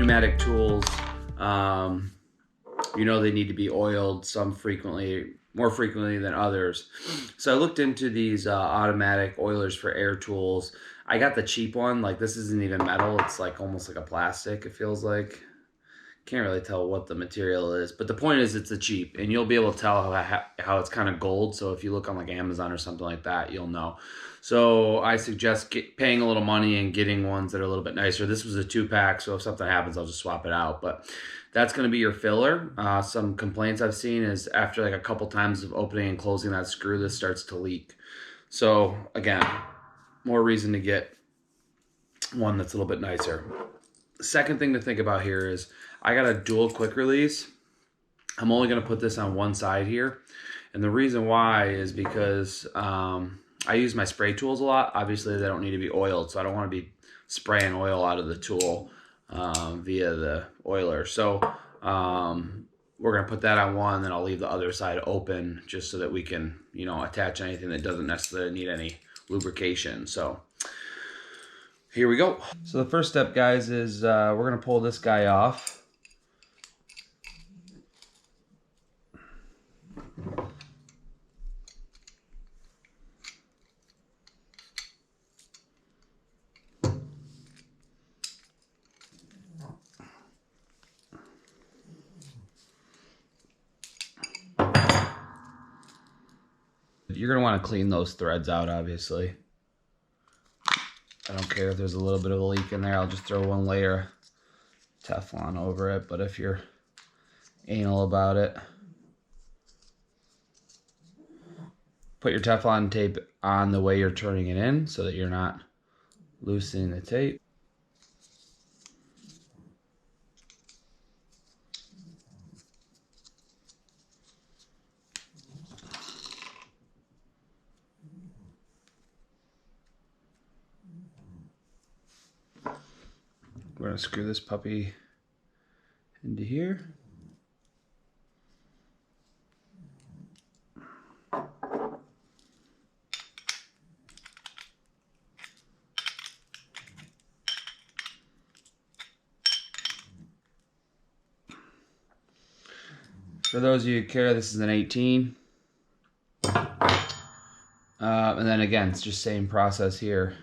pneumatic tools, you know they need to be oiled, some frequently, more frequently than others. So I looked into these automatic oilers for air tools. I got the cheap one. Like, this isn't even metal. It's like almost like a plastic, it feels like. Can't really tell what the material is, but the point is it's a cheap, and you'll be able to tell how it's kind of gold. So if you look on like Amazon or something like that, you'll know. So I suggest paying a little money and getting ones that are a little bit nicer. This was a 2-pack, so if something happens, I'll just swap it out. But that's going to be your filler. Some complaints I've seen is after like a couple times of opening and closing that screw, this starts to leak. So again, more reason to get one that's a little bit nicer. The second thing to think about here is I got a dual quick release. I'm only going to put this on one side here. And the reason why is because I use my spray tools a lot. Obviously, they don't need to be oiled, so I don't want to be spraying oil out of the tool via the oiler. So we're going to put that on one, then I'll leave the other side open just so that we can, you know, attach anything that doesn't necessarily need any lubrication. So here we go. So the first step, guys, is we're going to pull this guy off. You're going to want to clean those threads out, obviously. I don't care if there's a little bit of a leak in there. I'll just throw one layer of Teflon over it. But if you're anal about it, put your Teflon tape on the way you're turning it in so that you're not loosening the tape. We're going to screw this puppy into here. For those of you who care, this is an 18. And then again, it's just same process here.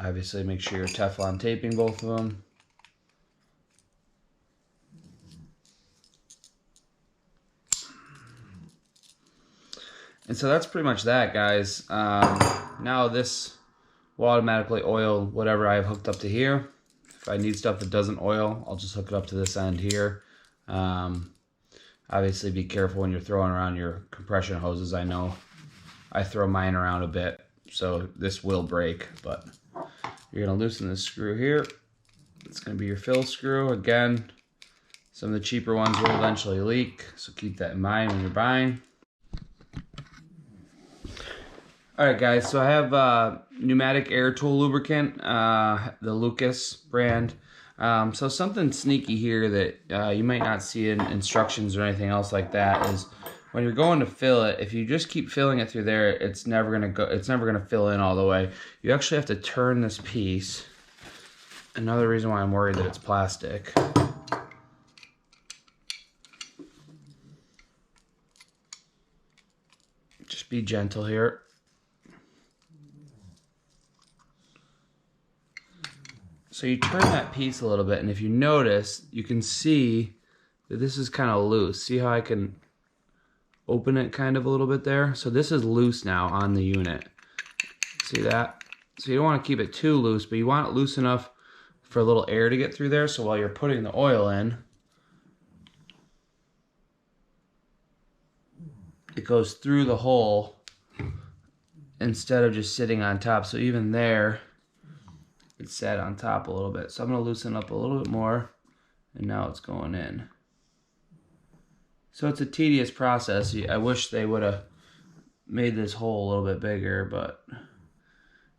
Obviously, make sure you're Teflon taping both of them. And so that's pretty much that, guys. Now this will automatically oil whatever I have hooked up to here. If I need stuff that doesn't oil, I'll just hook it up to this end here. Obviously, be careful when you're throwing around your compression hoses. I know I throw mine around a bit, so this will break, but you're going to loosen this screw here. It's going to be your fill screw. Again, some of the cheaper ones will eventually leak, so keep that in mind when you're buying. Alright guys, so I have pneumatic air tool lubricant, the Lucas brand. So something sneaky here that you might not see in instructions or anything else like that is when you're going to fill it, if you just keep filling it through there, it's never gonna fill in all the way. You actually have to turn this piece. Another reason why I'm worried that it's plastic. Just be gentle here. So you turn that piece a little bit, and if you notice, you can see that this is kind of loose. See how I can open it kind of a little bit there? So this is loose now on the unit. See that? So you don't want to keep it too loose, but you want it loose enough for a little air to get through there. So while you're putting the oil in, it goes through the hole instead of just sitting on top. So even there, it sat on top a little bit. So I'm going to loosen up a little bit more, and now it's going in. So it's a tedious process. I wish they would have made this hole a little bit bigger, but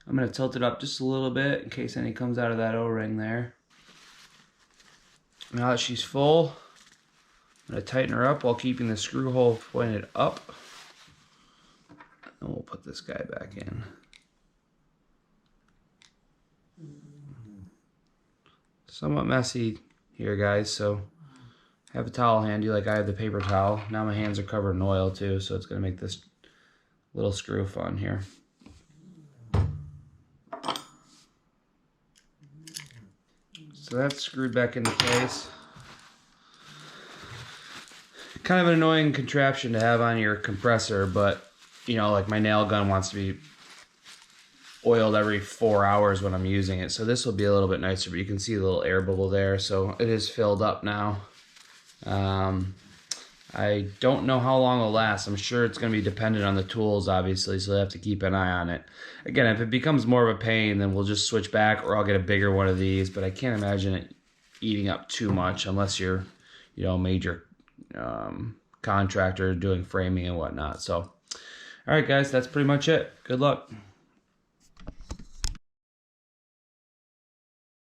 I'm going to tilt it up just a little bit in case any comes out of that O-ring there. Now that she's full, I'm going to tighten her up while keeping the screw hole pointed up. And we'll put this guy back in. somewhat messy here, guys, so have a towel handy like I have the paper towel. Now my hands are covered in oil too, so it's going to make this little screw fun here. So that's screwed back into place. Kind of an annoying contraption to have on your compressor, but you know, like my nail gun wants to be oiled every 4 hours when I'm using it, so this will be a little bit nicer, but you can see the little air bubble there, so it is filled up now. I don't know how long it'll last. I'm sure it's going to be dependent on the tools, obviously, so I have to keep an eye on it. Again, if it becomes more of a pain, then we'll just switch back, or I'll get a bigger one of these, but I can't imagine it eating up too much unless you're, you know, a major contractor doing framing and whatnot. So, all right, guys, that's pretty much it. Good luck.